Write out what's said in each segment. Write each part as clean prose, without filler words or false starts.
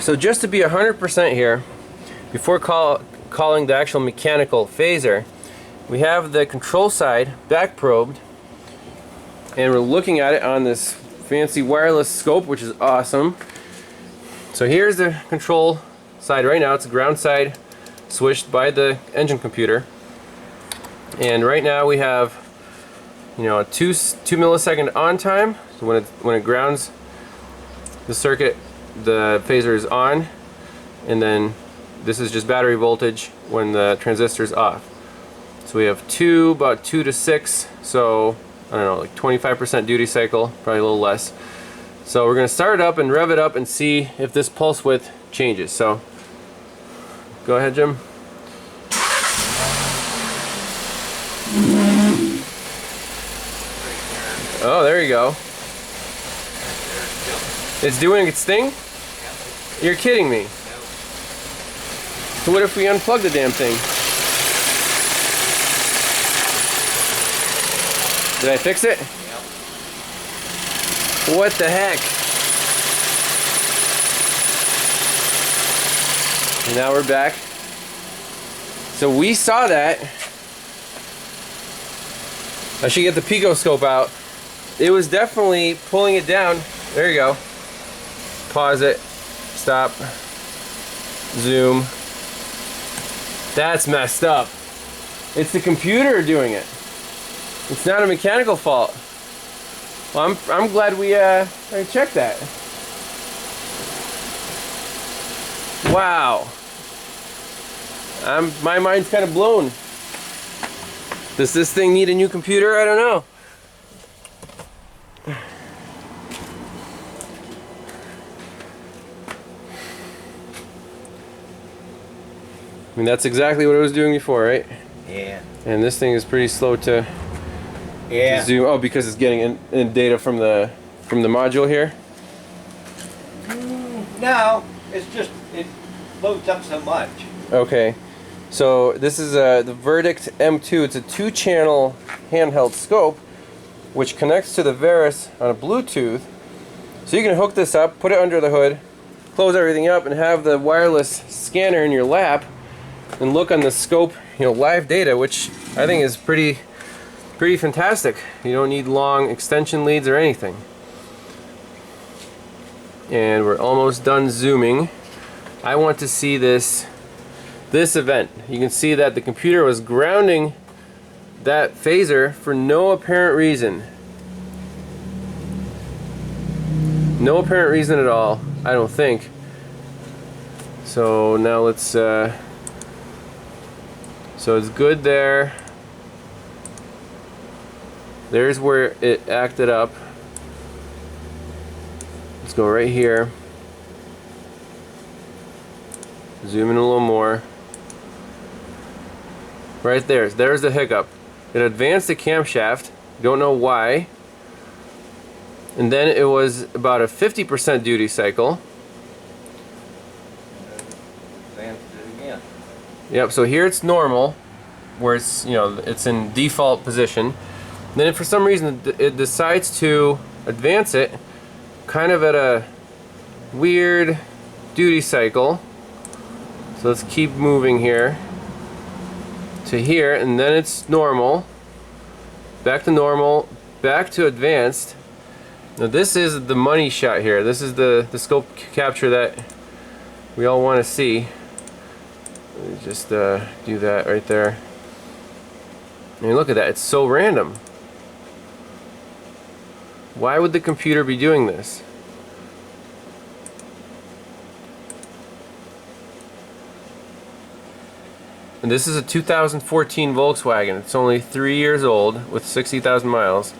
So just to be 100% here, before calling the actual mechanical phaser, we have the control side back probed, and we're looking at it on this fancy wireless scope, which is awesome. So here's the control side right now. It's a ground side switched by the engine computer, and right now we have, you know, a 2 millisecond on time. So when it grounds the circuit, the phaser is on, and then this is just battery voltage when the transistor is off. So we have about 2 to 6, so I don't know, like 25% duty cycle, probably a little less. So we're going to start it up and rev it up and see if this pulse width changes. So go ahead, Jim. Oh, there you go. It's doing its thing? You're kidding me. So what if we unplug the damn thing? Did I fix it? Yep. What the heck? And now we're back. So we saw that. I should get the picoscope out. It was definitely pulling it down. There you go. Pause it. Stop. Zoom. That's messed up. It's the computer doing it. It's not a mechanical fault. Well, I'm glad we checked that. Wow. My mind's kind of blown. Does this thing need a new computer? I don't know. I mean, that's exactly what it was doing before, right? Yeah. And this thing is pretty slow to zoom. Oh, because it's getting in data from the module here? No, it's just, it loads up so much. Okay. So this is the Verdict M2. It's a 2-channel handheld scope which connects to the Veris on a Bluetooth. So you can hook this up, put it under the hood, close everything up, and have the wireless scanner in your lap and look on the scope, you know, live data, which I think is pretty fantastic. You don't need long extension leads or anything. And we're almost done zooming. I want to see this event. You can see that the computer was grounding that phaser for no apparent reason. No apparent reason at all, I don't think. So now let's so it's good there. There's where it acted up. Let's go right here. Zoom in a little more. Right there. There's the hiccup. It advanced the camshaft. Don't know why. And then it was about a 50% duty cycle. Advanced it again. Yep, so here it's normal, where it's, you know, it's in default position. Then if for some reason it decides to advance it kind of at a weird duty cycle. So let's keep moving here to here, and then it's normal, back to normal, back to advanced. Now this is the money shot here. This is the scope capture that we all want to see. Let me just do that right there. I mean, look at that, it's so random. Why would the computer be doing this? And this is a 2014 Volkswagen. It's only 3 years old with 60,000 miles.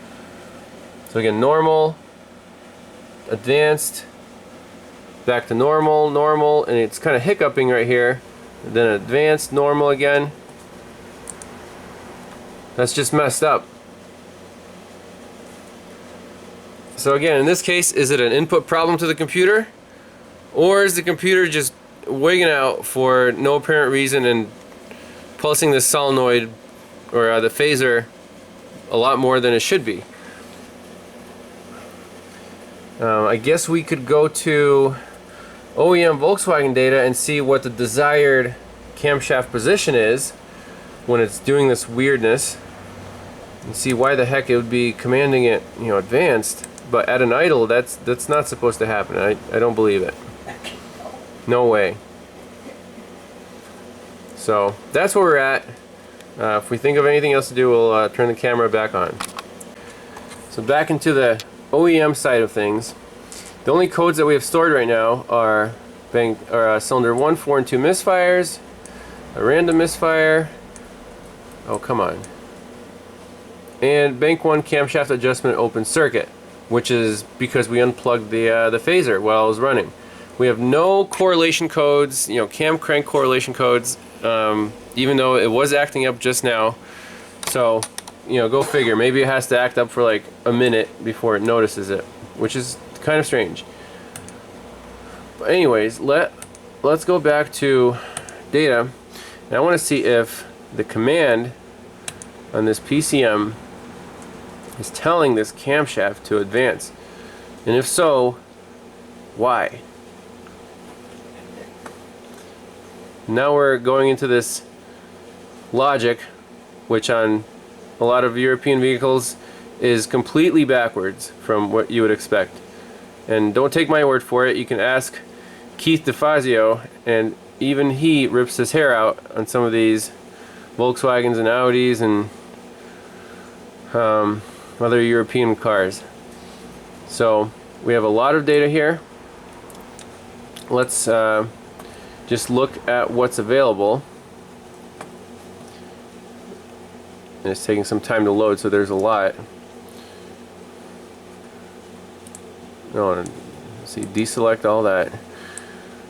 So again, normal, advanced, back to normal, normal, and it's kind of hiccuping right here. And then advanced, normal again. That's just messed up. So again, in this case, is it an input problem to the computer? Or is the computer just wigging out for no apparent reason and pulsing this solenoid or the phaser a lot more than it should be? I guess we could go to OEM Volkswagen data and see what the desired camshaft position is when it's doing this weirdness, and see why the heck it would be commanding it, you know, advanced, but at an idle that's not supposed to happen. I don't believe it. No way. So that's where we're at. If we think of anything else to do, we'll turn the camera back on. So back into the OEM side of things. The only codes that we have stored right now are cylinder 1, 4, and 2 misfires, a random misfire, oh come on, and bank 1 camshaft adjustment open circuit, which is because we unplugged the phaser while I was running. We have no correlation codes, you know, cam crank correlation codes, even though it was acting up just now. So, you know, go figure. Maybe it has to act up for like a minute before it notices it, which is kind of strange. But anyways, let's go back to data, and I want to see if the command on this PCM is telling this camshaft to advance, and if so, why? Now we're going into this logic, which on a lot of European vehicles is completely backwards from what you would expect. And don't take my word for it, you can ask Keith DeFazio, and even he rips his hair out on some of these Volkswagens and Audis and other European cars. So we have a lot of data here. Let's just look at what's available. And it's taking some time to load, so there's a lot. Let's see, deselect all that.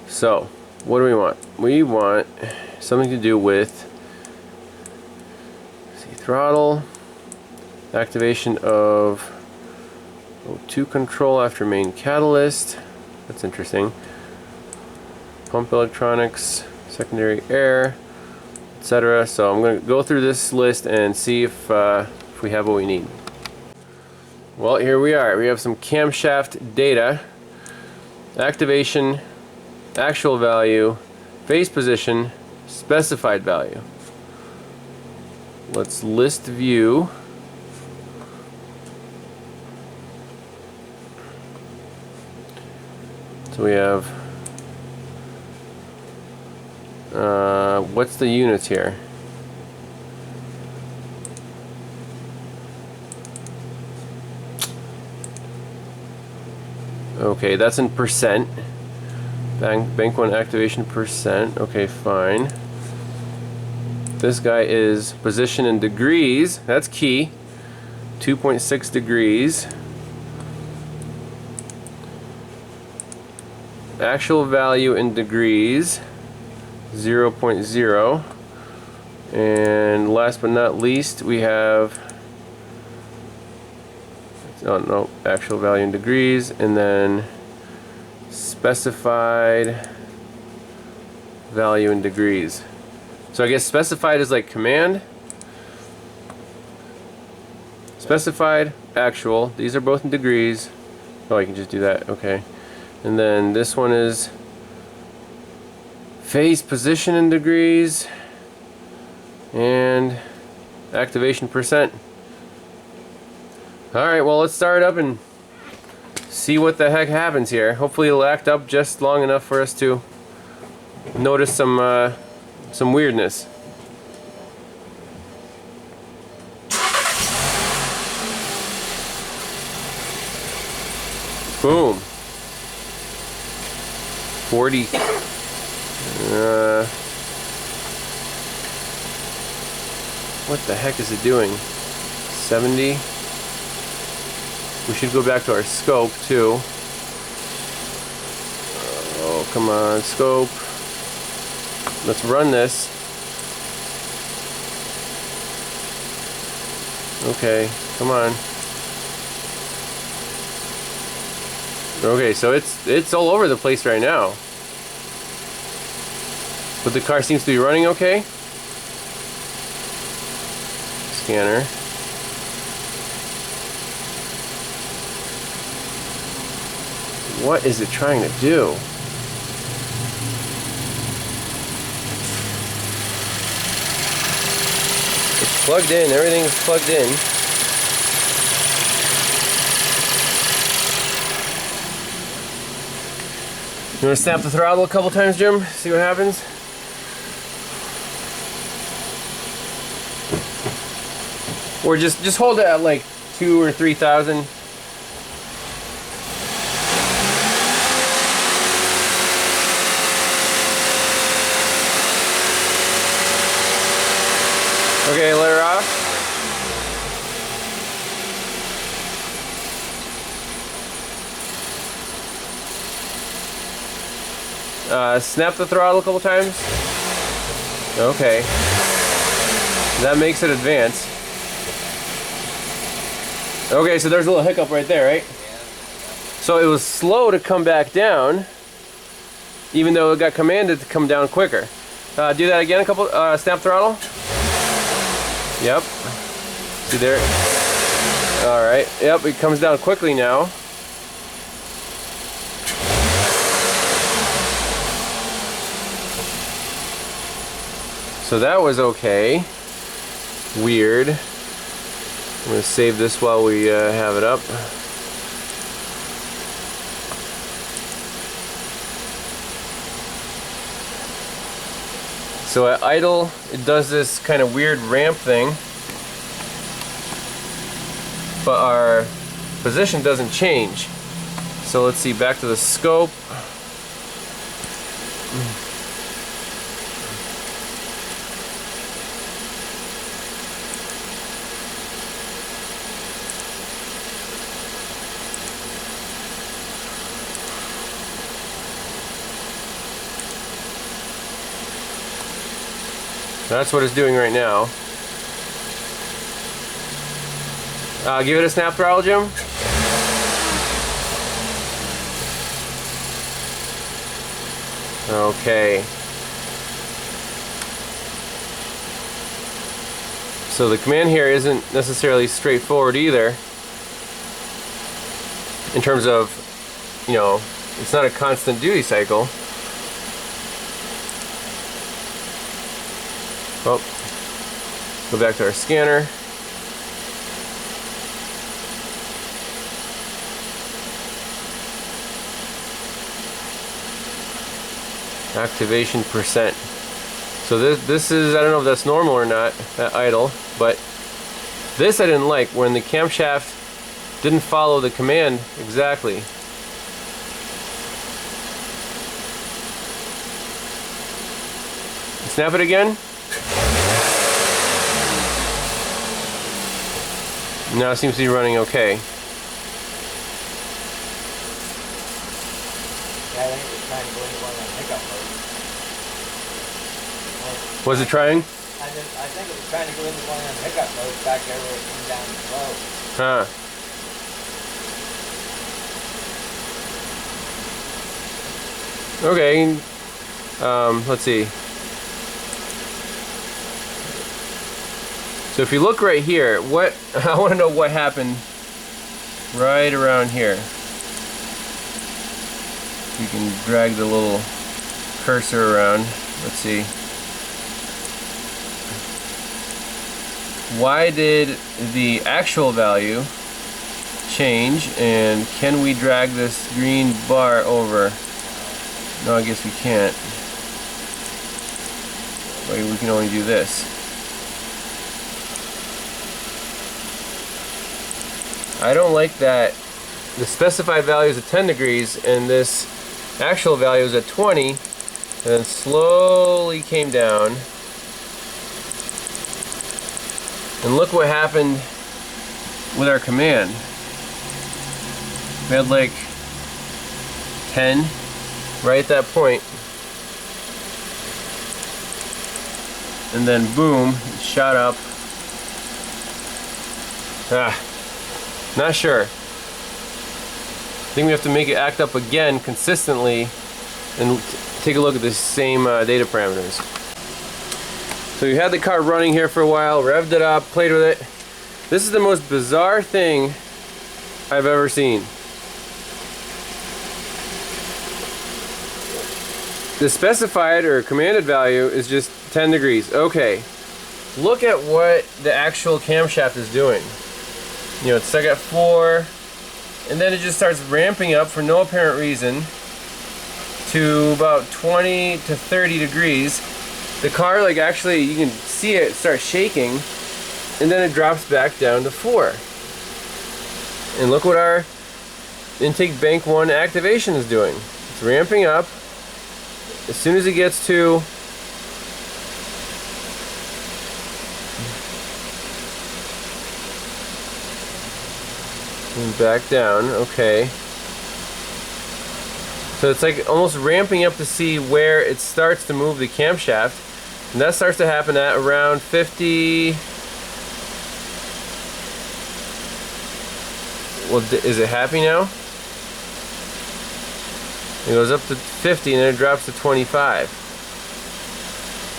So, what do we want? We want something to do with, let's see, throttle, activation of O2 control after main catalyst. That's interesting. Pump electronics, secondary air, etc. So I'm going to go through this list and see if we have what we need. Well, here we are. We have some camshaft data, activation, actual value, phase position, specified value. Let's list view. So we have what's the units here? Okay, that's in percent. Bank 1 activation percent. Okay, fine. This guy is position in degrees. That's key. 2.6 degrees. Actual value in degrees, 0.0. And last but not least, we have, oh no, actual value in degrees, and then specified value in degrees. So I guess specified is like command, specified, actual. These are both in degrees. Oh, I can just do that. Okay. And then this one is phase position in degrees and activation percent. Alright, well, let's start up and see what the heck happens here. Hopefully it'll act up just long enough for us to notice some weirdness. Boom. 40. What the heck is it doing? 70. We should go back to our scope too. Oh, come on, scope. Let's run this. Okay, come on. Okay, so it's all over the place right now. But the car seems to be running okay. Scanner. What is it trying to do? plugged in. Everything's plugged in. You want to snap the throttle a couple times, Jim? See what happens? Or just hold it at like 2,000 or 3,000. Okay, let her off. Snap the throttle a couple times. Okay. That makes it advance. Okay, so there's a little hiccup right there, right? So it was slow to come back down, even though it got commanded to come down quicker. Do that again, a couple, snap throttle. Yep. See there? Alright, yep, it comes down quickly now. So that was okay. Weird. I'm going to save this while we have it up. So at idle, it does this kind of weird ramp thing, but our position doesn't change. So let's see, back to the scope. That's what it's doing right now. Give it a snap throttle, Jim. Okay. So the command here isn't necessarily straightforward either. In terms of, you know, it's not a constant duty cycle. Oh, go back to our scanner. Activation percent. So this is, I don't know if that's normal or not at idle, but this I didn't like, when the camshaft didn't follow the command exactly. Snap it again. Now it seems to be running okay. Yeah, I think it's trying to go into one of the hiccup mode. Was it trying? I think it was trying to go into one of the hiccup modes back there where it came down slow. Huh. Okay. Let's see. So if you look right here, what I want to know what happened right around here. You can drag the little cursor around. Let's see. Why did the actual value change, and can we drag this green bar over? No, I guess we can't. Wait, we can only do this. I don't like that the specified value is at 10 degrees and this actual value is at 20, and then slowly came down. And look what happened with our command. We had like 10 right at that point. And then boom, it shot up. Not sure. I think we have to make it act up again consistently and take a look at the same data parameters. So you had the car running here for a while, revved it up, played with it. This is the most bizarre thing I've ever seen. The specified or commanded value is just 10 degrees. Okay. look at what the actual camshaft is doing. You know, it's stuck at 4, and then it just starts ramping up for no apparent reason to about 20 to 30 degrees. The car, like, actually, you can see it start shaking, and then it drops back down to 4. And look what our intake bank 1 activation is doing. It's ramping up. As soon as it gets to and back down, okay. So it's like almost ramping up to see where it starts to move the camshaft. And that starts to happen at around 50. Well, is it happy now? It goes up to 50 and then it drops to 25.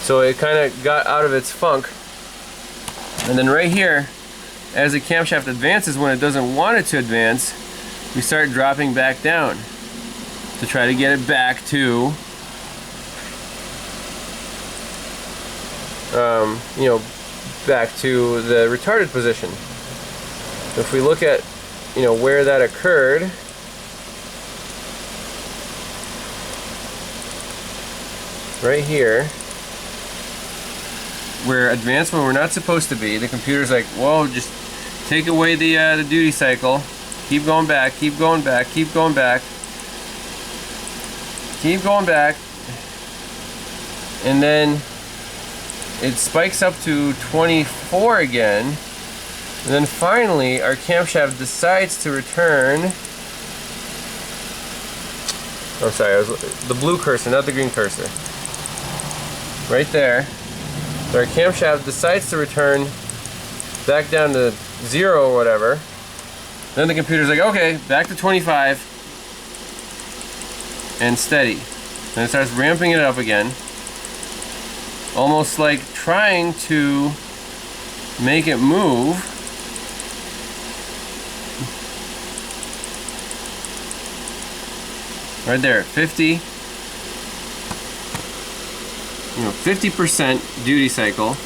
So it kind of got out of its funk. And then right here, as the camshaft advances when it doesn't want it to advance, we start dropping back down to try to get it back to you know, back to the retarded position. If we look at, you know, where that occurred, right here, where advanced when we're not supposed to be, the computer's like, whoa, just take away the duty cycle, keep going back, keep going back, keep going back, keep going back, and then it spikes up to 24 again, and then finally our camshaft decides to return. Oh, sorry, I was the blue cursor, not the green cursor. Right there. So our camshaft decides to return back down to 0 or whatever. Then the computer's like, okay, back to 25 and steady. And it starts ramping it up again. Almost like trying to make it move. Right there, 50. You know, 50% duty cycle.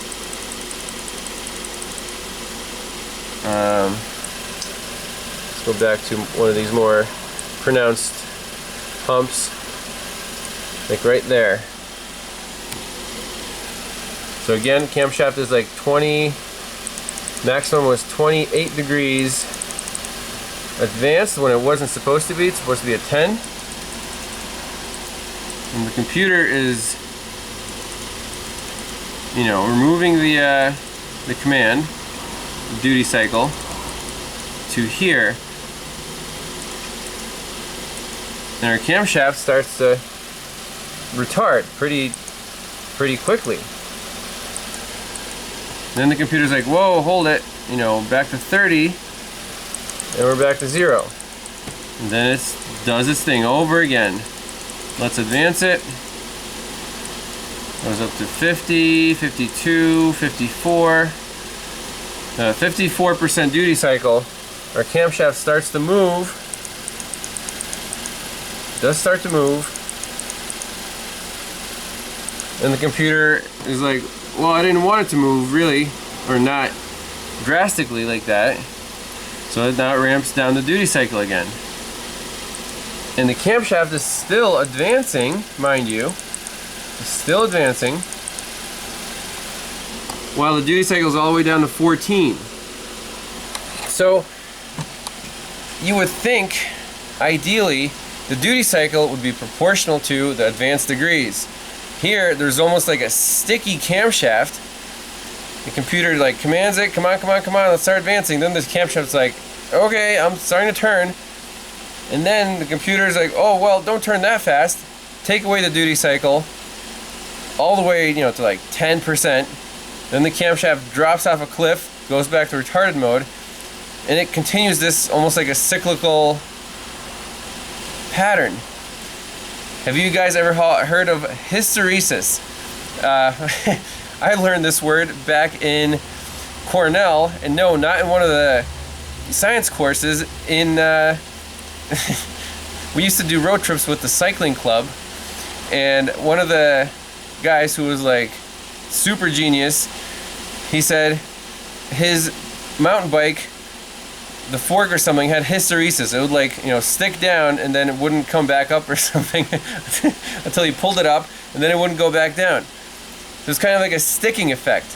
Let's go back to one of these more pronounced humps, like right there. So again, camshaft is like 20, maximum was 28 degrees advanced when it wasn't supposed to be. It's supposed to be a 10. And the computer is, you know, removing the command, duty cycle, to here. And our camshaft starts to retard pretty quickly. Then the computer's like, whoa, hold it, you know, back to 30, and we're back to 0. And then it does its thing over again. Let's advance it. Goes up to 50, 52, 54. 54% duty cycle. Our camshaft starts to move. Does start to move. And the computer is like, well, I didn't want it to move really, or not drastically like that. So it now ramps down the duty cycle again. And the camshaft is still advancing, mind you. It's still advancing. While the duty cycle is all the way down to 14. So you would think, ideally, the duty cycle would be proportional to the advanced degrees. Here, there's almost like a sticky camshaft. The computer like commands it, come on, come on, come on, let's start advancing. Then this camshaft's like, okay, I'm starting to turn. And then the computer's like, oh, well, don't turn that fast. Take away the duty cycle all the way, you know, to like 10%. Then the camshaft drops off a cliff, goes back to retarded mode, and it continues this almost like a cyclical pattern. Have you guys ever heard of hysteresis? I learned this word back in Cornell, and no, not in one of the science courses. In we used to do road trips with the cycling club, and one of the guys who was like super genius, he said his mountain bike, the fork or something, had hysteresis. It would, like, you know, stick down and then it wouldn't come back up or something until he pulled it up, and then it wouldn't go back down. So it's kind of like a sticking effect.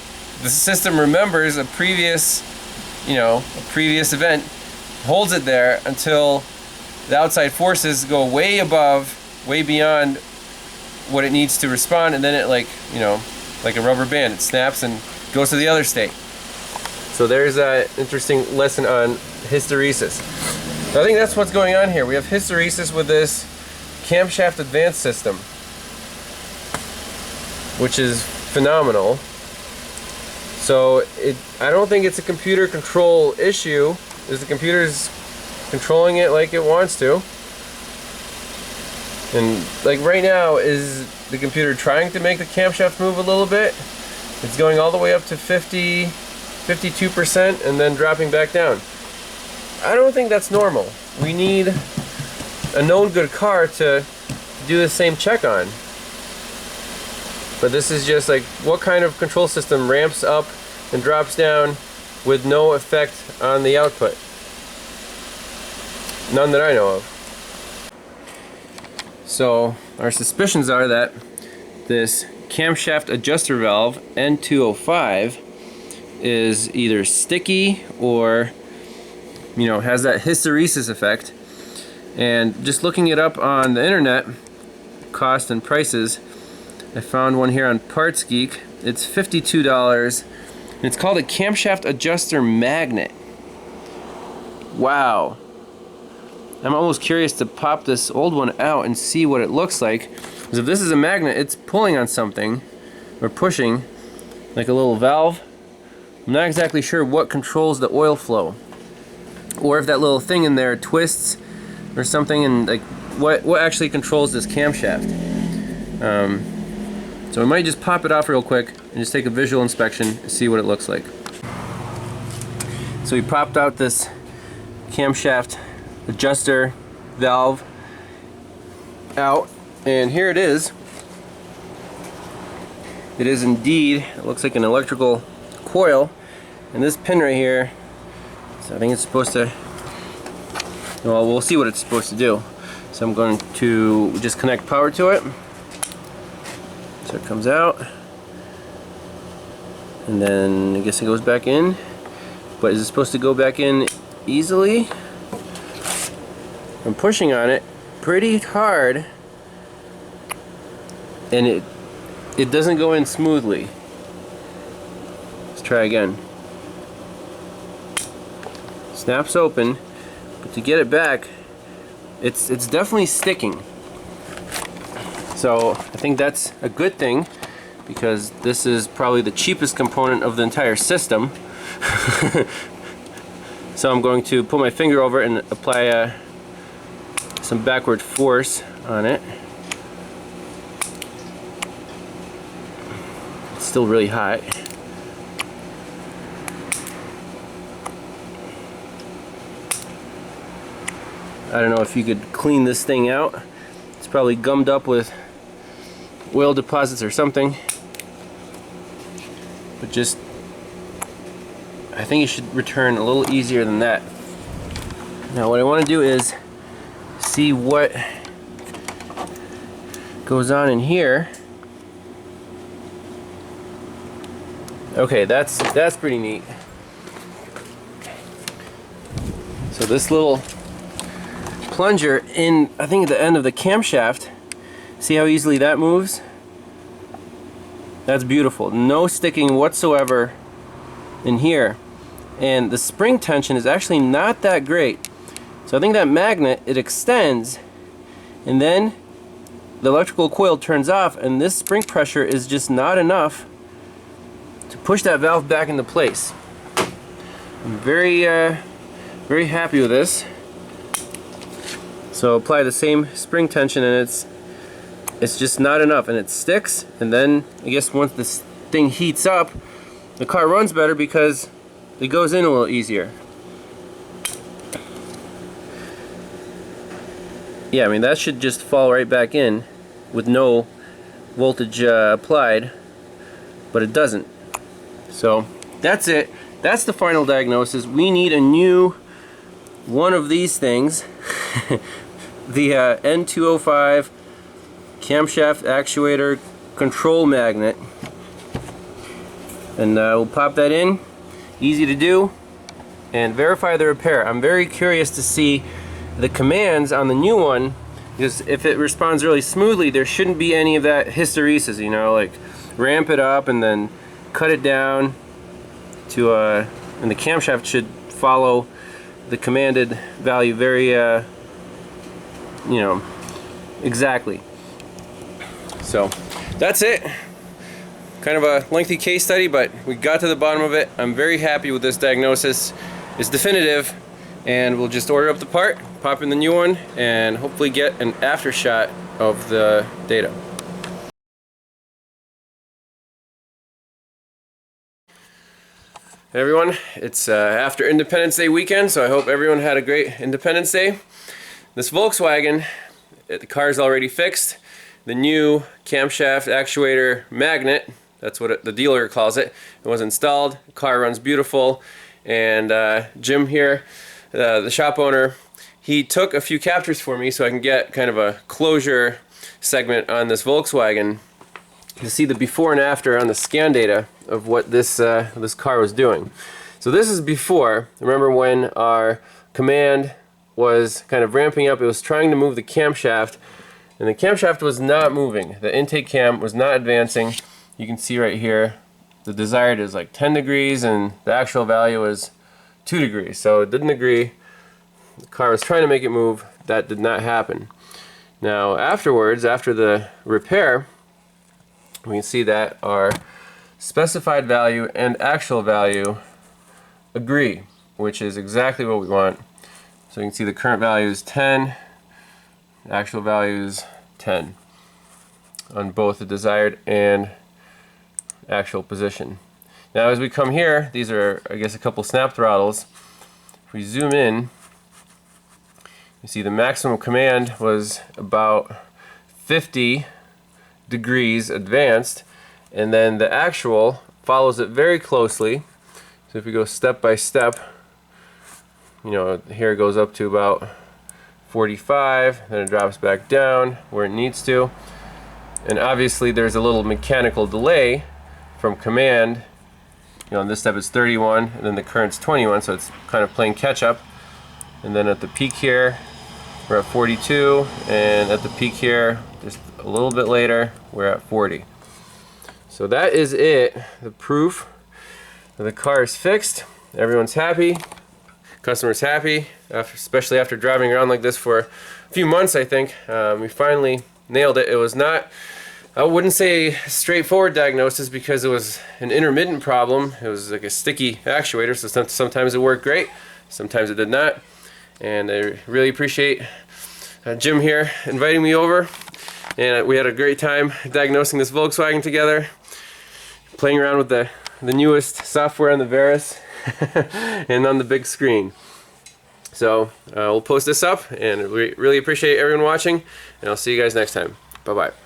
The system remembers a previous, you know, a previous event, holds it there until the outside forces go way above, way beyond what it needs to respond, and then it, like, you know, like a rubber band, it snaps and goes to the other state. So there's an interesting lesson on hysteresis. So I think that's what's going on here. We have hysteresis with this camshaft advanced system, which is phenomenal. So I don't think it's a computer control issue. The computer's controlling it like it wants to. And like right now, is the computer trying to make the camshaft move a little bit? It's going all the way up to 52% and then dropping back down. I don't think that's normal. We need a known good car to do the same check on. But this is just like, what kind of control system ramps up and drops down with no effect on the output? None that I know of. So our suspicions are that this camshaft adjuster valve N205 is either sticky or, you know, has that hysteresis effect. And just looking it up on the internet, cost and prices, I found one here on Parts Geek. It's $52, and it's called a camshaft adjuster magnet. Wow. I'm almost curious to pop this old one out and see what it looks like. Because if this is a magnet, it's pulling on something, or pushing, like a little valve. I'm not exactly sure what controls the oil flow, or if that little thing in there twists or something, and like what actually controls this camshaft. So we might just pop it off real quick and just take a visual inspection and see what it looks like. So we popped out this camshaft adjuster valve out, and here it is. It is indeed, it looks like an electrical coil, and this pin right here, so I think it's supposed to, well, we'll see what it's supposed to do. So I'm going to just connect power to it. So it comes out, and then I guess it goes back in. But is it supposed to go back in easily? I'm pushing on it pretty hard, and it doesn't go in smoothly. Let's try again. Snaps open, but to get it back, it's definitely sticking. So I think that's a good thing, because this is probably the cheapest component of the entire system. So I'm going to put my finger over it and apply some backward force on it. It's still really hot. I don't know if you could clean this thing out. It's probably gummed up with oil deposits or something. But just, I think it should return a little easier than that. Now what I want to do is see what goes on in here. Okay, that's pretty neat. So this little plunger in, I think, at the end of the camshaft, see how easily that moves? That's beautiful. No sticking whatsoever in here. And the spring tension is actually not that great. So I think that magnet, it extends, and then the electrical coil turns off, and this spring pressure is just not enough to push that valve back into place. I'm very happy with this. So apply the same spring tension, and it's just not enough, and it sticks. And then I guess once this thing heats up, the car runs better because it goes in a little easier. Yeah, I mean, that should just fall right back in with no voltage applied, but it doesn't. So that's it. That's the final diagnosis. We need a new one of these things. The N205 camshaft actuator control magnet. And we'll pop that in. Easy to do. And verify the repair. I'm very curious to see the commands on the new one, because if it responds really smoothly, there shouldn't be any of that hysteresis, you know, like ramp it up and then cut it down to and the camshaft should follow the commanded value very you know, exactly. So that's it. Kind of a lengthy case study, but we got to the bottom of it. I'm very happy with this diagnosis. It's definitive, and we'll just order up the part, pop in the new one, and hopefully get an after shot of the data. Hey everyone, it's after Independence Day weekend, so I hope everyone had a great Independence Day. This Volkswagen, the car's already fixed. The new camshaft actuator magnet, that's what the dealer calls it, it was installed. The car runs beautiful, and Jim here, the shop owner, he took a few captures for me so I can get kind of a closure segment on this Volkswagen to see the before and after on the scan data of what this this car was doing. So this is before. Remember when our command was kind of ramping up, it was trying to move the camshaft, and the camshaft was not moving. The intake cam was not advancing. You can see right here the desired is like 10 degrees and the actual value is 2 degrees. So it didn't agree. The car was trying to make it move. That did not happen. Now afterwards, after the repair, we can see that our specified value and actual value agree, which is exactly what we want. So you can see the current value is 10, the actual value is 10 on both the desired and actual position. Now as we come here, these are, I guess, a couple snap throttles. If we zoom in, you see the maximum command was about 50 degrees advanced, and then the actual follows it very closely. So if we go step by step, you know, here it goes up to about 45, then it drops back down where it needs to, and obviously there's a little mechanical delay from command. You know, on this step it's 31 and then the current's 21, so it's kind of playing catch up. And then at the peak here we're at 42, and at the peak here just a little bit later we're at 40. So that is it, the proof that the car is fixed. Everyone's happy, customer's happy, especially after driving around like this for a few months. I think we finally nailed it. It was not, I wouldn't say straightforward diagnosis, because it was an intermittent problem. It was like a sticky actuator, so sometimes it worked great, sometimes it did not. And I really appreciate Jim here inviting me over, and we had a great time diagnosing this Volkswagen together, playing around with the newest software on the Veris and on the big screen. So we'll post this up, and we really appreciate everyone watching, and I'll see you guys next time. Bye bye.